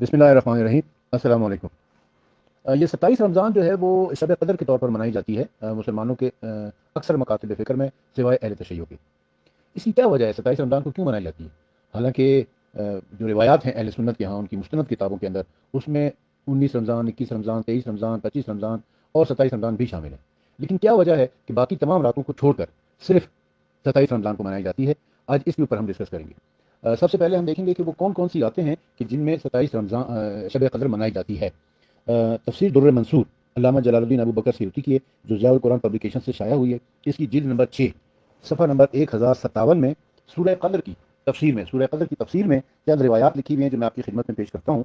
بسم اللہ الرحمن الرحیم۔ السلام علیکم۔ یہ 27 رمضان جو ہے وہ شب قدر کے طور پر منائی جاتی ہے مسلمانوں کے اکثر مکاتب فکر میں، سوائے اہل تشیع کے۔ اس کی کیا وجہ ہے 27 رمضان کو کیوں منائی جاتی ہے؟ حالانکہ جو روایات ہیں اہل سنت کے ہاں ان کی مستند کتابوں کے اندر، اس میں 19 رمضان، 21 رمضان، 23 رمضان، 25 رمضان اور 27 رمضان بھی شامل ہیں۔ لیکن کیا وجہ ہے کہ باقی تمام راتوں کو چھوڑ کر صرف 27 رمضان کو منائی جاتی ہے؟ آج اس کے اوپر ہم ڈسکس کریں گے۔ سب سے پہلے ہم دیکھیں گے کہ وہ کون کون سی راتیں ہیں کہ جن میں 27 رمضان شب قدر منائی جاتی ہے۔ تفسیر در منصور علامہ جلال الدین ابو بکر سیوطی کی ہے، جو ضیاء القرآن پبلیکیشن سے شائع ہوئی ہے۔ اس کی جلد نمبر 6 صفحہ نمبر 1057 میں سورہ قدر کی تفسیر میں چند روایات لکھی ہوئی ہیں جو میں آپ کی خدمت میں پیش کرتا ہوں۔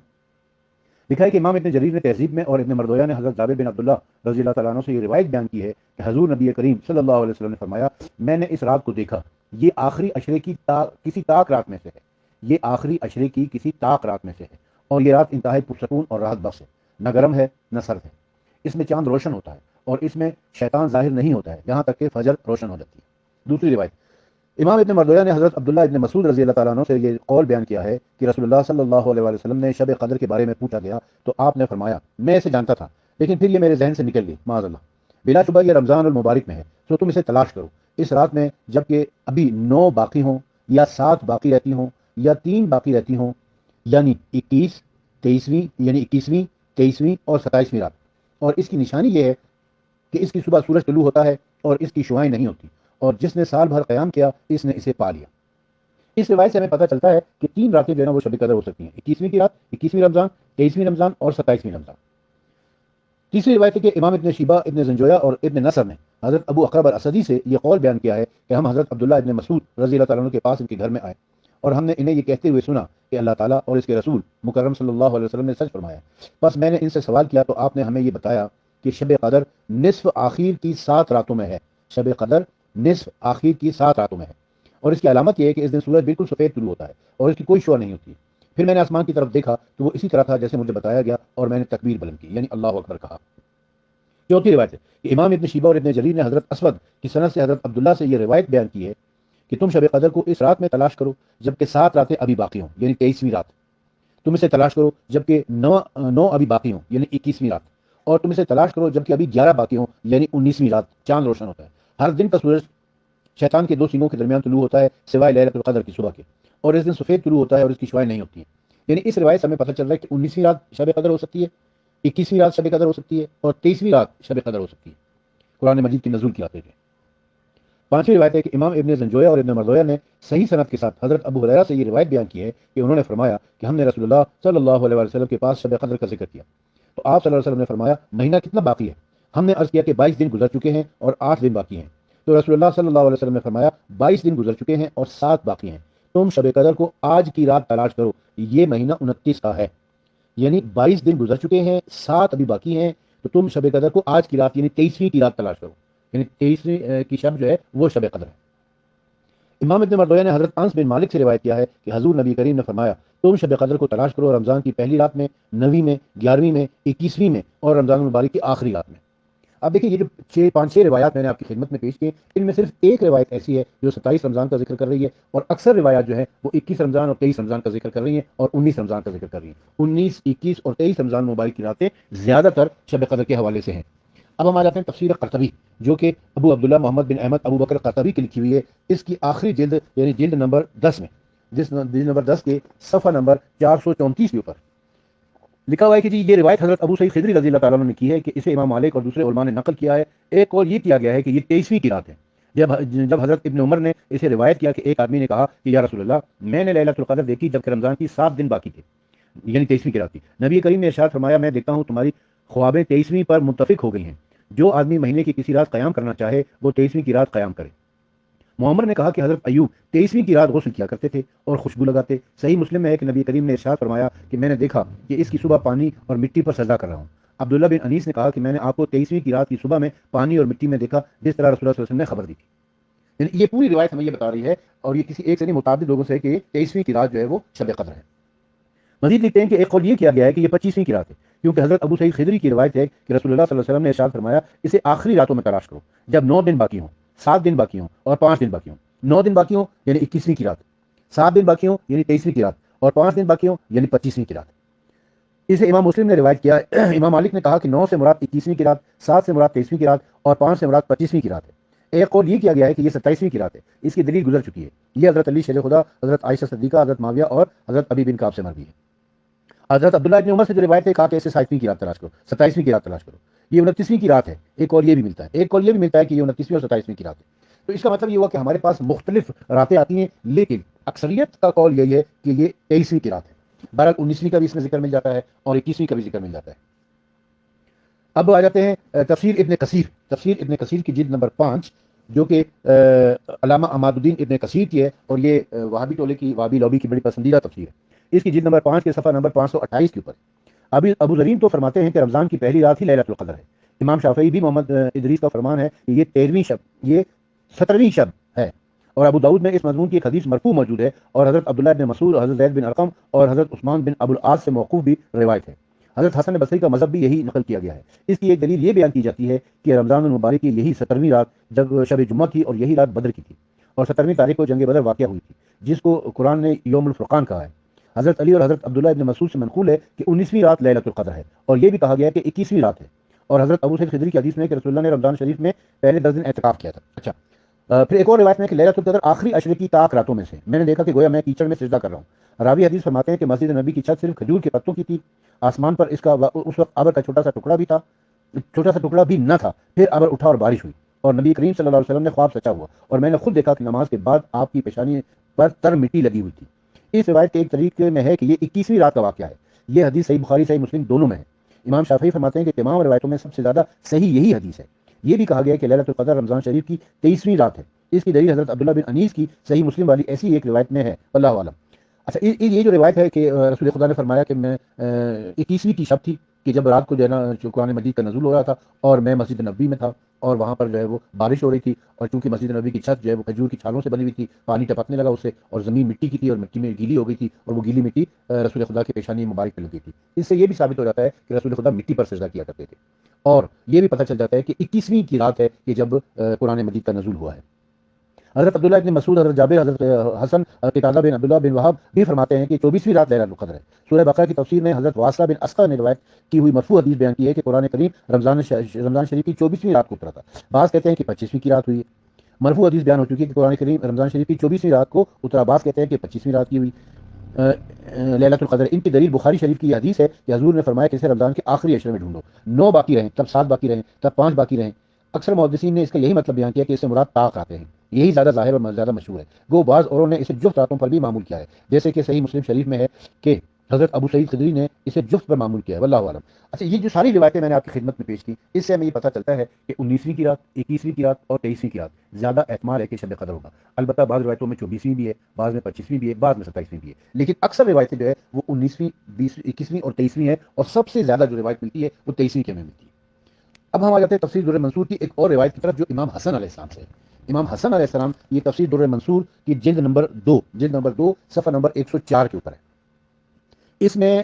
لکھا ہے کہ امام ابن جریر نے تہذیب میں اور ابن مردویہ نے حضرت جابر بن عبداللہ رضی اللہ تعالیٰ عنہ سے یہ روایت بیان کی ہے کہ حضور نبی کریم صلی اللہ علیہ وسلم نے فرمایا، میں نے اس رات کو دیکھا، یہ آخری عشرے کی کسی طاق رات میں سے ہے، یہ آخری عشرے کی کسی طاق رات میں سے ہے، اور یہ رات انتہائی پرسکون اور راحت بخش ہے، نہ گرم ہے نہ سرد ہے، اس میں چاند روشن ہوتا ہے اور اس میں شیطان ظاہر نہیں ہوتا ہے یہاں تک کہ فجر روشن ہو جاتی ہے۔ دوسری روایت، امام ابن مردویہ نے حضرت عبداللہ ابن مسعود رضی اللہ تعالیٰ عنہ سے یہ قول بیان کیا ہے کہ رسول اللہ صلی اللہ علیہ وسلم نے شب قدر کے بارے میں پوچھا گیا تو آپ نے فرمایا، میں اسے جانتا تھا لیکن پھر یہ میرے ذہن سے نکل گئی، معاذ اللہ، بلا شبہ یہ رمضان المبارک میں ہے، تو تم اسے تلاش کرو اس رات میں، جبکہ ابھی 9 باقی ہوں یا 7 باقی رہتی ہوں یا 3 باقی رہتی ہوں، یعنی 21ویں 23ویں اور 27ویں رات۔ اور اس کی نشانی یہ ہے کہ اس کی صبح سورج طلوع ہوتا ہے اور اس کی شعائیں نہیں ہوتی، اور جس نے سال بھر قیام کیا اس نے اسے پا لیا۔ اس روایت سے ہمیں پتہ چلتا ہے کہ 3 راتیں جو ہے نا وہ شب قدر ہو سکتی ہیں، 21ویں کی رات، 21ویں رمضان، 23ویں رمضان اور 27ویں رمضان۔ تیسری روایت ہے کہ امام ابن شیبہ، ابن زنجویہ اور ابن نصر نے حضرت ابو اقرب الاسدی سے یہ قول بیان کیا ہے کہ ہم حضرت عبداللہ ابن مسعود رضی اللہ تعالیٰ عنہ کے پاس ان کے گھر میں آئے اور ہم نے انہیں یہ کہتے ہوئے سنا کہ اللہ تعالیٰ اور اس کے رسول مکرم صلی اللہ علیہ وسلم نے سچ فرمایا۔ بس میں نے ان سے سوال کیا تو آپ نے ہمیں یہ بتایا کہ شب قدر نصف آخر کی 7 راتوں میں ہے، شب قدر نصف آخر کی 7 راتوں میں ہے، اور اس کی علامت یہ ہے کہ اس دن سورج بالکل سفید طلوع ہوتا ہے اور اس کی کوئی شعاع نہیں ہوتی۔ پھر میں نے آسمان کی طرف دیکھا تو وہ اسی طرح تھا جیسے مجھے بتایا گیا، اور میں نے تکبیر بلند کی، یعنی اللہ اکبر کہا۔ چوتھی روایت ہے کہ امام ابن شیبہ اور ابن جریر نے حضرت اسود کی سند سے حضرت عبداللہ سے یہ روایت بیان کی ہے کہ تم شب قدر کو اس رات میں تلاش کرو جبکہ 7 راتیں ابھی باقی ہوں، یعنی 23ویں رات۔ تم اسے تلاش کرو جبکہ 9 ابھی باقی ہوں، یعنی 21ویں رات، اور تم اسے تلاش کرو جبکہ ابھی 11 باقی ہوں، یعنی 19ویں رات، چاند روشن ہوتا ہے۔ ہر دن کا سورج شیطان کے 2 سینگوں کے درمیان طلوع ہوتا ہے سوائے لیلۃ القدر کی صبح کے، اور اس دن سفید طلوع ہوتا ہے اور اس کی شعائیں نہیں ہوتی ہیں۔ یعنی اس روایت سے ہمیں پتہ چل رہا ہے کہ 19ویں رات شب قدر ہو سکتی ہے، 21ویں رات شب قدر ہو سکتی ہے، اور 23ویں رات شب قدر ہو سکتی ہے، قرآن مجید کی نزول کی راتیں ہیں۔ 5ویں روایت ہے کہ امام ابن زنجویہ اور ابن مردویہ نے صحیح سند کے ساتھ حضرت ابو ہریرہ سے یہ روایت بیان کی ہے کہ انہوں نے فرمایا کہ ہم نے رسول اللہ صلی اللہ علیہ وسلم کے پاس شب قدر کا ذکر کیا تو آپ صلی اللہ علیہ وسلم نے فرمایا، مہینہ کتنا باقی ہے؟ ہم نے عرض کیا کہ 22 دن گزر چکے ہیں اور 8 دن باقی ہیں، تو رسول اللہ صلی اللہ علیہ وسلم نے فرمایا، 22 دن گزر چکے ہیں اور 7 باقی ہیں، تم شب قدر کو آج کی رات تلاش کرو، یہ مہینہ 29 کا ہے، یعنی 22 دن گزر چکے ہیں، 7 ابھی باقی ہیں، تو تم شب قدر کو آج کی رات یعنی 23ویں کی رات تلاش کرو، یعنی 23ویں کی شب جو ہے وہ شب قدر ہے۔ امام ابن مردویہ نے حضرت انس بن مالک سے روایت کیا ہے کہ حضور نبی کریم نے فرمایا، تم شب قدر کو تلاش کرو رمضان کی پہلی رات میں، 9ویں میں، 11ویں میں، 21ویں میں اور رمضان المبارک کی آخری رات میں۔ اب دیکھیں یہ جو 5 روایات میں نے آپ کی خدمت میں پیش کی، ان میں صرف ایک روایت ایسی ہے جو 27 رمضان کا ذکر کر رہی ہے، اور اکثر روایات جو ہے وہ 21 رمضان اور 23 رمضان کا ذکر کر رہی ہیں اور 19 رمضان کا ذکر کر رہی ہیں۔ 19، 21 اور 23 رمضان مبارک کی راتیں زیادہ تر شب قدر کے حوالے سے ہیں۔ اب ہم آ جاتے ہیں تفسیر قرطبی، جو کہ ابو عبداللہ محمد بن احمد ابو بکر قرطبی کی لکھی ہوئی ہے۔ اس کی آخری جلد یعنی جلد نمبر 10 میں، جلد نمبر 10 کے صفحہ نمبر 434 کے اوپر لکھا ہوا ہے کہ جی یہ روایت حضرت ابو سعید خدری رضی اللہ تعالیٰ عنہ نے کی ہے کہ اسے امام مالک اور دوسرے علماء نے نقل کیا ہے۔ ایک اور یہ کیا گیا ہے کہ یہ 23ویں کی رات ہے۔ جب حضرت ابن عمر نے اسے روایت کیا کہ ایک آدمی نے کہا کہ یا رسول اللہ، میں نے لیلۃ القدر دیکھی جبکہ رمضان کی 7 دن باقی تھے، یعنی 23ویں کی رات تھی۔ نبی کریم نے ارشاد فرمایا، میں دیکھتا ہوں تمہاری خوابیں 23ویں پر متفق ہو گئی ہیں، جو آدمی مہینے کی کسی رات قیام کرنا چاہے وہ 23ویں کی رات قیام کرے۔ معمر نے کہا کہ حضرت ایوب 23ویں کی رات غسل کیا کرتے تھے اور خوشبو لگاتے۔ صحیح مسلم میں ہے کہ نبی کریم نے ارشاد فرمایا کہ میں نے دیکھا کہ اس کی صبح پانی اور مٹی پر سجدہ کر رہا ہوں۔ عبداللہ بن انیس نے کہا کہ میں نے آپ کو 23ویں کی رات کی صبح میں پانی اور مٹی میں دیکھا، جس طرح رسول اللہ صلی اللہ علیہ وسلم نے خبر دی تھی۔ یعنی یہ پوری روایت ہمیں یہ بتا رہی ہے، اور یہ کسی ایک سے نہیں متعدد لوگوں سے ہے کہ 23ویں کی رات جو ہے وہ شب قدر ہے۔ مزید لکھتے ہیں کہ ایک قول یہ کیا گیا ہے کہ یہ 25ویں کی رات ہے، کیونکہ حضرت ابو سعید خدری کی روایت ہے کہ رسول اللہ صلی اللہ علیہ وسلم نے ارشاد فرمایا، اسے آخری راتوں میں تلاش کرو جب 9 دن باقی ہوں، 7 دن باقی ہوں اور 5 دن باقی ہوں۔ 9 دن باقی ہوں یعنی 21ویں کی رات، 7 دن باقی ہوں یعنی 23ویں کی رات، اور 5 دن باقی ہوں یعنی 25ویں کی رات۔ اسے امام مسلم نے روایت کیا ہے۔ امام مالک نے کہا کہ 9 سے مراد 21ویں کی رات، 7 سے مراد 23ویں کی رات اور 5 سے مراد 25ویں کی رات ہے۔ ایک قول یہ کیا گیا ہے کہ یہ 27ویں کی رات ہے، اس کی دلیل گزر چکی ہے۔ یہ حضرت علی شیر خدا، حضرت عائشہ صدیقہ، حضرت معاویہ اور حضرت ابی بن کعب سے مروی ہے۔ حضرت عبداللہ ابن عمر سے جو روایت ہے، کہا کہ اسے 27ویں کی رات تلاش کرو، 27ویں کی رات تلاش کرو، یہ 29ویں کی رات ہے۔ ایک قول یہ بھی ملتا ہے، ایک قول یہ بھی ملتا ہے کہ یہ 29ویں اور 27ویں کی رات ہے۔ تو اس کا مطلب یہ ہوا کہ ہمارے پاس مختلف راتیں آتی ہیں، لیکن اکثریت کا قول یہی ہے کہ یہ 23ویں کی رات ہے۔ بہرحال 19ویں کا بھی اس میں ذکر مل جاتا ہے اور 21ویں کا بھی ذکر مل جاتا ہے۔ اب آ جاتے ہیں تفسیر ابن کثیر کی جلد نمبر 5، جو کہ علامہ عماد الدین ابن کثیر کی ہے، اور یہ وہابی ٹولے کی، وہابی لابی کی بڑی پسندیدہ تفسیر ہے۔ اس کی جلد نمبر 5 کے صفحہ نمبر 528 کے اوپر ابو زرین تو فرماتے ہیں کہ رمضان کی پہلی رات ہی لیلۃ القدر ہے۔ امام شافعی بھی محمد ادریس کا فرمان ہے کہ یہ 13ویں شب، یہ 17ویں شب ہے، اور ابو داؤد میں اس مضمون کی ایک حدیث مرفوع موجود ہے، اور حضرت عبداللہ بن مسعود، حضرت زید بن ارقم اور حضرت عثمان بن ابو العاص سے موقوف بھی روایت ہے۔ حضرت حسن بصری کا مذہب بھی یہی نقل کیا گیا ہے۔ اس کی ایک دلیل یہ بیان کی جاتی ہے کہ رمضان المبارک کی یہی 17ویں رات جب شب جمعہ تھی، اور یہی رات بدر کی تھی، اور 17ویں تاریخ کو جنگ بدر واقع ہوئی تھی، جس کو قرآن نے یوم الفرقان کہا ہے۔ حضرت علی اور حضرت عبداللہ ابن مسعود سے منقول ہے کہ 19ویں رات لیلۃ القدر ہے، اور یہ بھی کہا گیا ہے کہ 21ویں رات ہے، اور حضرت ابو سعید خدری کی حدیث میں کہ رسول اللہ نے رمضان شریف میں پہلے 10 دن اعتکاف کیا تھا۔ اچھا، پھر ایک اور روایت میں کہ لیلۃ القدر آخری عشرے کی طاق راتوں میں سے، میں نے دیکھا کہ گویا میں کیچڑ میں سجدہ کر رہا ہوں۔ راوی حدیث فرماتے ہیں کہ مسجد نبی کی چھت صرف کھجور کے پتوں کی تھی، آسمان پر اس کا اس وقت ابر کا چھوٹا سا ٹکڑا بھی نہ تھا، پھر ابر اٹھا اور بارش ہوئی، اور نبی کریم صلی اللہ علیہ وسلم نے خواب سچا ہوا، اور میں نے خود دیکھا کہ نماز کے بعد آپ کی پیشانی پر تر مٹی لگی ہوئی تھی۔ اس روایت کے ایک طریقے میں ہے کہ یہ 21ویں رات کا واقعہ ہے۔ یہ حدیث صحیح بخاری صحیح مسلم دونوں میں ہے۔ امام شافعی فرماتے ہیں کہ تمام روایتوں میں سب سے زیادہ صحیح یہی حدیث ہے۔ یہ بھی کہا گیا ہے کہ لیلۃ القدر رمضان شریف کی 23ویں رات ہے۔ اس کی دلیل حضرت عبداللہ بن انیس کی صحیح مسلم والی ایسی ایک روایت میں ہے، اللہ عالم۔ اچھا، یہ جو روایت ہے کہ رسول خدا نے فرمایا کہ میں 21ویں کی شب تھی کہ جب رات کو جو ہے نا قرآن مجید کا نزول ہو رہا تھا، اور میں مسجد نبی میں تھا، اور وہاں پر جو ہے وہ بارش ہو رہی تھی، اور چونکہ مسجد نبی کی چھت جو ہے وہ کھجور کی چھالوں سے بنی ہوئی تھی، پانی ٹپکنے لگا اس سے، اور زمین مٹی کی تھی، اور مٹی میں گیلی ہو گئی تھی، اور وہ گیلی مٹی رسول خدا کی پیشانی مبارک پہ لگی تھی۔ اس سے یہ بھی ثابت ہو جاتا ہے کہ رسول خدا مٹی پر سجدہ کیا کرتے تھے، اور یہ بھی پتہ چل جاتا ہے کہ 21ویں کی رات ہے کہ جب قرآن مجید کا نزول ہوا ہے۔ حضرت عبداللہ بن مسعود، حضرت جابر، حضرت حسن، قتادہ بن عبداللہ بن وہب بھی فرماتے ہیں کہ 24ویں رات لیلۃ القدر ہے۔ سورہ بقرہ کی تفسیر میں حضرت واسطہ بن اسقر نے روایت کی ہوئی مرفوع حدیث بیان کی ہے کہ قرآن کریم رمضان شریف کی 24ویں رات کو اترا تھا۔ بعض کہتے ہیں کہ 25ویں کی رات ہوئی ہے۔ مرفوع حدیث بیان ہو چکی ہے کہ قرآن کریم رمضان شریف کی 24ویں رات کو اترا، بعض کہتے ہیں کہ 25ویں رات کی ہوئی لیلۃ القدر۔ ان کی دلیل بخاری شریف کی حدیث ہے کہ حضور نے فرمایا کہ اسے رمضان کے آخری عشرے میں ڈھونڈو، 9 باقی رہیں تب 7 باقی رہیں تب 5 باقی رہیں۔ اکثر محدثین نے اس کا یہی مطلب بیان کیا کہ اس سے مراد طاق آتے ہیں، یہی زیادہ ظاہر اور زیادہ مشہور ہے۔ گو بعض اوروں نے اسے جفت راتوں پر بھی معمول کیا ہے، جیسے کہ صحیح مسلم شریف میں ہے کہ حضرت ابو سعید خدری نے اسے جفت پر معمول کیا ہے، واللہ اعلم۔ اچھا، یہ جو ساری روایتیں میں نے آپ کی خدمت میں پیش کی، اس سے ہمیں یہ پتہ چلتا ہے کہ 19ویں کی رات، 21ویں کی رات اور 23ویں کی رات زیادہ احتمال ہے کہ شب قدر ہوگا۔ البتہ بعض روایتوں میں 24ویں بھی ہے، بعض میں 25ویں بھی ہے، بعض میں 27ویں بھی ہے، لیکن اکثر روایتیں جو ہے وہ 19ویں، 20، 21ویں اور 23ویں ہے، اور سب سے زیادہ جو روایت ملتی ہے وہ 23ویں کے میں ملتی ہے۔ اب ہم آ جاتے ہیں تفسیر در منصور کی ایک اور روایت کی طرف، جو امام حسن علیہ السلام سے ہے۔ امام حسن علیہ السلام یہ تفسیر در منصور کی جلد نمبر 2 صفحہ نمبر 104 کے اوپر ہے۔ اس میں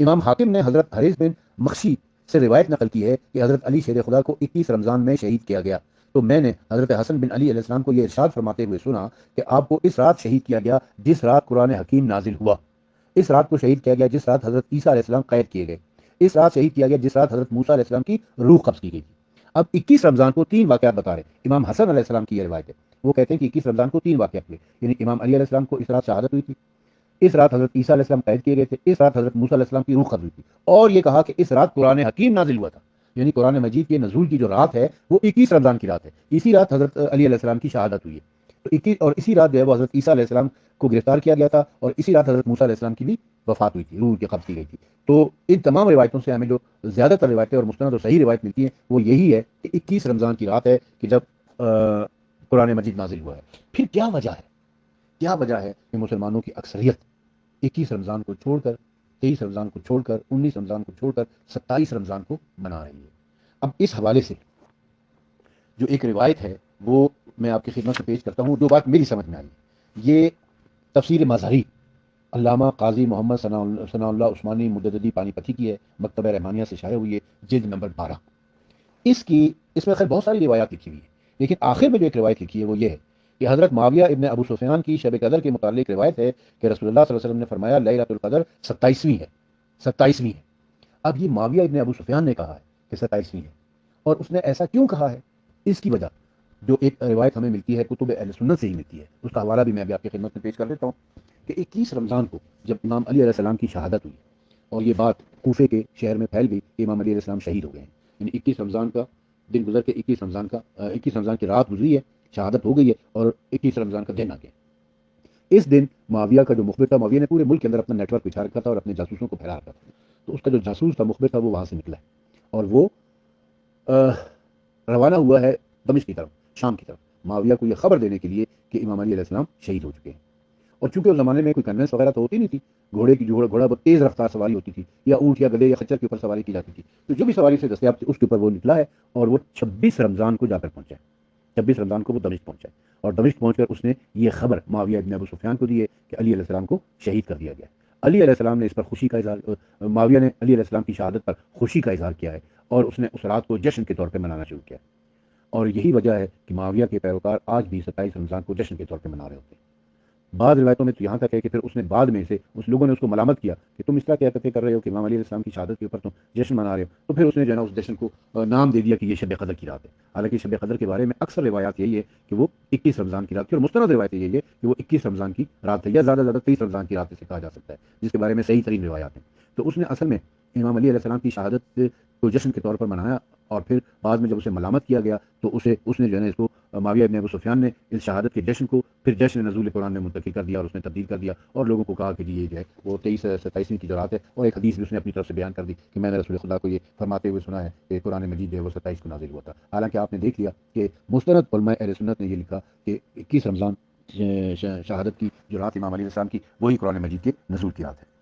امام حاکم نے حضرت حریث بن مخشی سے روایت نقل کی ہے کہ حضرت علی شیر خدا کو 21 رمضان میں شہید کیا گیا، تو میں نے حضرت حسن بن علی علیہ السلام کو یہ ارشاد فرماتے ہوئے سنا کہ آپ کو اس رات شہید کیا گیا جس رات قرآن حکیم نازل ہوا، اس رات کو شہید کیا گیا جس رات حضرت عیسیٰ علیہ السلام قید کیے گئے، اس رات شہید کیا گیا جس رات حضرت موسیٰ علیہ السلام کی روح قبض کی گئی تھی۔ اب 21 رمضان کو 3 واقعات بتا رہے ہیں، امام حسن علیہ السلام کی یہ روایت ہے۔ وہ کہتے ہیں کہ 21 رمضان کو 3 واقعات ہوئے، یعنی امام علی علیہ السلام کو اس رات شہادت ہوئی تھی، اس رات حضرت عیسیٰ علیہ السلام قید کیے گئے تھے، اس رات حضرت موسیٰ علیہ السلام کی روح قبض ہوئی تھی، اور یہ کہا کہ اس رات قرآن حکیم نازل ہوا تھا، یعنی قرآن مجید کے نزول کی جو رات ہے وہ 21 رمضان کی رات ہے۔ اسی رات حضرت علی علیہ السلام کی شہادت ہوئی ہے، تو 21 اور اسی رات جو ہے وہ حضرت عیسیٰ علیہ السلام کو گرفتار کیا گیا تھا، اور اسی رات حضرت موسیٰ علیہ السلام کی بھی وفات ہوئی تھی، روح کی قبض کی گئی تھی۔ تو ان تمام روایتوں سے ہمیں جو زیادہ تر روایتیں اور مستند اور صحیح روایت ملتی ہیں وہ یہی ہے کہ 21 رمضان کی رات ہے کہ جب قرآن مجید نازل ہوا ہے۔ پھر کیا وجہ ہے کہ مسلمانوں کی اکثریت 21 رمضان کو چھوڑ کر، 23 رمضان کو چھوڑ کر، 19 رمضان کو چھوڑ کر 27 رمضان کو منا رہی ہے؟ اب اس حوالے سے جو ایک روایت ہے وہ میں آپ کی خدمت سے پیش کرتا ہوں، جو بات میری سمجھ میں آئی۔ یہ تفسیر مظہری علامہ قاضی محمد ثناء اللہ عثمانی مجددی پانی پتی کی ہے، مکتبہ رحمانیہ سے شائع ہوئی ہے، جلد نمبر 12۔ اس میں خیر بہت ساری روایات لکھی ہوئی ہیں، لیکن آخر میں جو ایک روایت لکھی ہے وہ یہ ہے کہ حضرت معاویہ ابن ابو سفیان کی شب قدر کے متعلق روایت ہے کہ رسول اللہ صلی اللہ علیہ وسلم نے فرمایا لیلۃ القدر 27ویں ہے، 27ویں ہے۔ اب یہ معاویہ ابن ابو سفیان نے کہا ہے کہ 27ویں ہے، اور اس نے ایسا کیوں کہا ہے، اس کی وجہ جو ایک روایت ہمیں ملتی ہے کتب اہل سنت سے ہی ملتی ہے، اس کا حوالہ بھی میں ابھی آپ کی خدمت میں پیش کر دیتا ہوں کہ 21 رمضان کو جب امام علی علیہ السلام کی شہادت ہوئی اور یہ بات کوفے کے شہر میں پھیل گئی کہ امام علی علیہ السلام شہید ہو گئے ہیں، یعنی 21 رمضان کا دن گزر کے 21 رمضان کی رات گزری ہے، شہادت ہو گئی ہے، اور 21 رمضان کا دن آ گیا۔ اس دن معاویہ کا جو مخبر تھا، معاویہ نے پورے ملک کے اندر اپنا نیٹ ورک بچھا رکھا تھا اور اپنے جاسوسوں کو پھیلا رکھا تھا، تو اس کا جو جاسوس تھا، مخبر تھا، وہ وہاں سے نکلا ہے اور وہ روانہ ہوا ہے دمشق کی طرف، شام کی طرف، معاویہ کو یہ خبر دینے کے لیے کہ امام علی علیہ السلام شہید ہو چکے ہیں۔ اور چونکہ اس زمانے میں کوئی کنوینس وغیرہ تو ہوتی نہیں تھی، گھوڑا بہت تیز رفتار سواری ہوتی تھی، یا اونٹ یا گدھے یا خچر کے اوپر سواری کی جاتی تھی، تو جو بھی سواری سے دستیاب تھی اس کے اوپر وہ نکلا ہے، اور وہ 26 رمضان کو جا کر پہنچا ہے، 26 رمضان کو وہ دمشق پہنچا ہے، اور دمشق پہنچ کر اس نے یہ خبر معاویہ ابن ابو سفیان کو دی ہے کہ علی علیہ السلام کو شہید کر دیا گیا ہے۔ علی علیہ السلام نے اس پر خوشی کا اظہار، معاویہ نے علی علیہ السلام کی شہادت پر خوشی کا اظہار کیا ہے، اور اس نے اس رات کو جشن کے طور پہ منانا شروع کیا، اور یہی وجہ ہے کہ معاویہ کے پیروکار آج بھی 27 رمضان کو جشن کے طور پہ منا رہے ہوتے ہیں۔ بعض روایتوں میں تو یہاں تک ہے کہ پھر اس نے بعد میں سے اس لوگوں نے اس کو ملامت کیا کہ تم اس طرح کیا کر رہے ہو کہ امام علی علیہ السلام کی شہادت کے اوپر تم جشن منا رہے ہو، تو پھر اس نے جو ہے نا اس جشن کو نام دے دیا کہ یہ شب قدر کی رات ہے۔ حالانکہ شب قدر کے بارے میں اکثر روایات یہی ہے کہ وہ 21 رمضان کی رات تھی، اور مستند روایت یہی ہے کہ وہ 21 رمضان کی رات ہے، یا زیادہ سے زیادہ 23 رمضان کی رات سے کہا جا سکتا ہے، جس کے بارے میں صحیح ترین روایات ہیں۔ تو اس نے اصل میں امام علی علیہ السلام کی شہادت کو جشن کے طور پر منایا، اور پھر بعد میں جب اسے ملامت کیا گیا تو اس نے جو ہے نا اس کو، معاویہ ابن ابو سفیان نے اس شہادت کے جشن کو پھر جشن نزول قرآن میں منتقل کر دیا، اور اس نے تبدیل کر دیا، اور لوگوں کو کہا کہ جی یہ جو ہے وہ 27ویں کی جو رات ہے، اور ایک حدیث بھی اس نے اپنی طرف سے بیان کر دی کہ میں نے رسول خدا کو یہ فرماتے ہوئے سنا ہے کہ قرآن مجید جو ہے وہ 27 کو نازل ہوا تھا۔ حالانکہ آپ نے دیکھ لیا کہ مستند علماء اہل سنت نے یہ لکھا کہ 21 رمضان شہادت کی جو رات امام علی علیہ السلام کی، وہی قرآن مجید کے نزول کی رات ہے۔